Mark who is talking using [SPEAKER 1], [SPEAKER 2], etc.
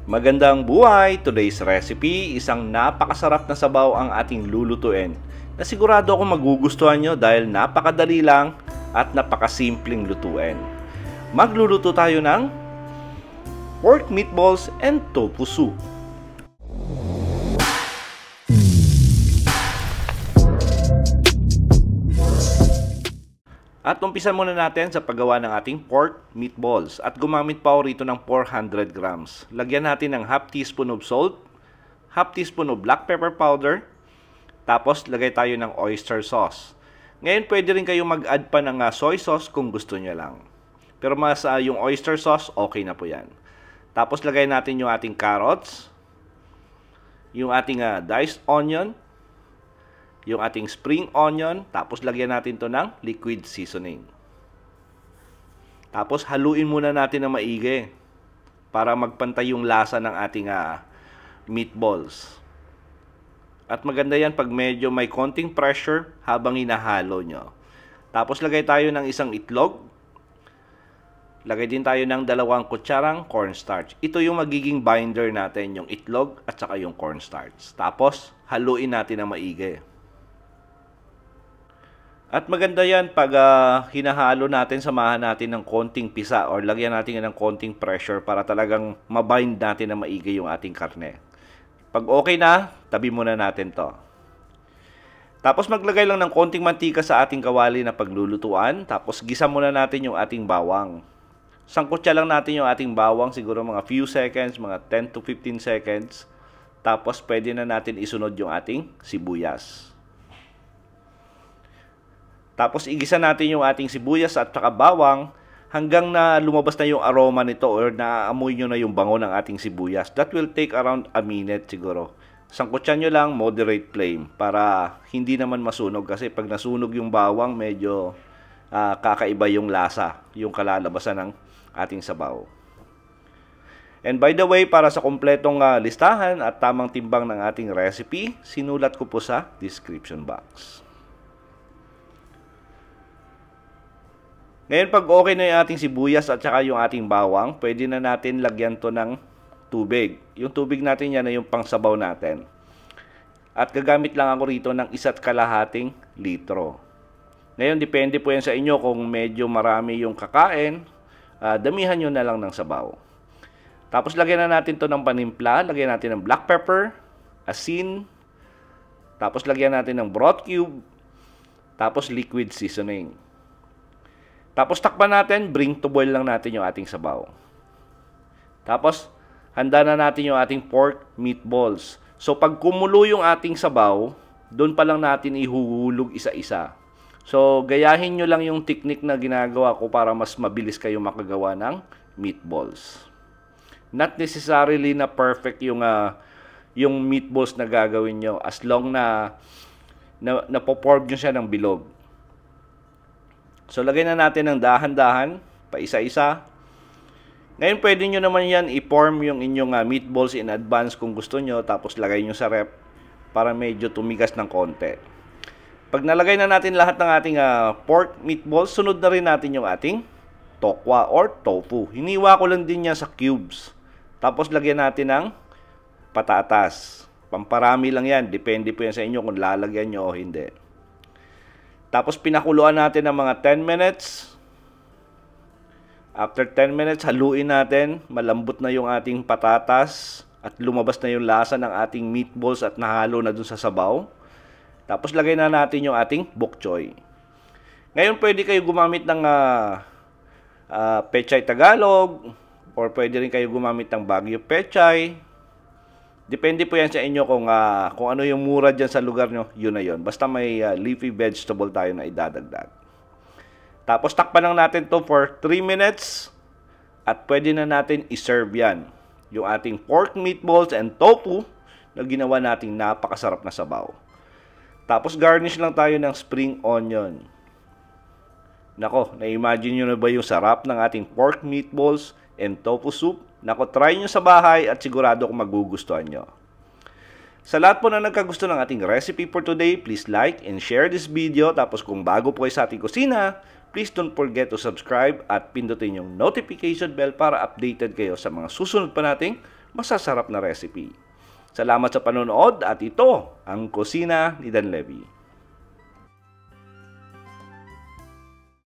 [SPEAKER 1] Magandang buhay! Today's recipe, isang napakasarap na sabaw ang ating lulutuin na sigurado akong magugustuhan nyo dahil napakadali lang at napakasimpleng lutuin. Magluluto tayo ng pork meatballs and tofu soup. At umpisan muna natin sa paggawa ng ating pork meatballs. At gumamit pa ako rito ng 400 grams. Lagyan natin ng half teaspoon of salt, half teaspoon of black pepper powder, tapos lagay tayo ng oyster sauce. Ngayon pwede rin kayo mag-add pa ng soy sauce kung gusto nyo lang. Pero mas yung oyster sauce, okay na po yan. Tapos lagay natin yung ating carrots, yung ating diced onion, yung ating spring onion, tapos lagyan natin to ng liquid seasoning. Tapos haluin muna natin ng maigi para magpantay yung lasa ng ating meatballs. At maganda yan pag medyo may konting pressure habang hinahalo nyo. Tapos lagay tayo ng isang itlog. Lagay din tayo ng 2 kutsarang cornstarch. Ito yung magiging binder natin, yung itlog at saka yung cornstarch. Tapos haluin natin ng maigi. At maganda yan pag hinahalo natin, samahan natin ng konting pisa or lagyan natin ng konting pressure para talagang mabind natin na maigi yung ating karne. Pag okay na, tabi muna natin to. Tapos maglagay lang ng konting mantika sa ating kawali na paglulutuan. Tapos gisa muna natin yung ating bawang. Sangkutsa lang natin yung ating bawang, siguro mga few seconds, mga 10 to 15 seconds. Tapos pwede na natin isunod yung ating sibuyas. Tapos igisa natin yung ating sibuyas at saka bawang hanggang na lumabas na yung aroma nito or naaamoy nyo na yung bango ng ating sibuyas. That will take around a minute siguro. Sangkutsan nyo lang, moderate flame para hindi naman masunog kasi pag nasunog yung bawang medyo kakaiba yung lasa, yung kalalabasan ng ating sabaw. And by the way, para sa kompletong listahan at tamang timbang ng ating recipe, sinulat ko po sa description box. Ngayon pag okay na yung ating sibuyas at saka yung ating bawang, pwede na natin lagyan to ng tubig. Yung tubig natin yan ay yung pangsabaw natin. At gagamit lang ako rito ng 1.5 litro. Ngayon depende po yan sa inyo kung medyo marami yung kakain, damihan nyo na lang ng sabaw. Tapos lagyan na natin to ng panimpla, lagyan natin ng black pepper, asin, tapos lagyan natin ng broth cube, tapos liquid seasoning. Tapos takpan natin, bring to boil lang natin yung ating sabaw. Tapos, handa na natin yung ating pork meatballs. So, pag kumulo yung ating sabaw, doon pa lang natin ihuhulog isa-isa. So, gayahin nyo lang yung technique na ginagawa ko para mas mabilis kayo makagawa ng meatballs. Not necessarily na perfect yung meatballs na gagawin nyo as long na napoporm nyo siya ng bilog. So, lagay na natin ng dahan-dahan, pa isa-isa. Ngayon, pwede nyo naman yan i-form yung inyong meatballs in advance kung gusto nyo. Tapos, lagay nyo sa rep para medyo tumigas ng konti. Pag nalagay na natin lahat ng ating pork meatballs, sunod na rin natin yung ating tokwa or tofu. Hiniwa ko lang din yan sa cubes. Tapos, lagyan natin ng patatas. Pamparami lang yan. Depende po yan sa inyo kung lalagyan nyo o hindi. Tapos pinakuluan natin ng mga 10 minutes. After 10 minutes, haluin natin. Malambot na yung ating patatas at lumabas na yung lasa ng ating meatballs at nahalo na dun sa sabaw. Tapos lagay na natin yung ating bok choy. Ngayon pwede kayo gumamit ng pechay Tagalog or pwede rin kayo gumamit ng Baguio pechay. Depende po yan sa inyo kung ano yung mura dyan sa lugar nyo, yun na yun. Basta may leafy vegetable tayo na idadagdag. Tapos takpan lang natin to for 3 minutes at pwede na natin iserve yan. Yung ating pork meatballs and tofu na ginawa nating napakasarap na sabaw. Tapos garnish lang tayo ng spring onion. Nako, na-imagine nyo na ba yung sarap ng ating pork meatballs and tofu soup? Nako, try nyo sa bahay at sigurado kung magugustuhan nyo. Sa lahat po na nagkagusto ng ating recipe for today, please like and share this video. Tapos kung bago po kayo sa ating kusina, please don't forget to subscribe at pindutin yung notification bell para updated kayo sa mga susunod pa nating masasarap na recipe. Salamat sa panonood at ito ang Kusina ni Dan Levy.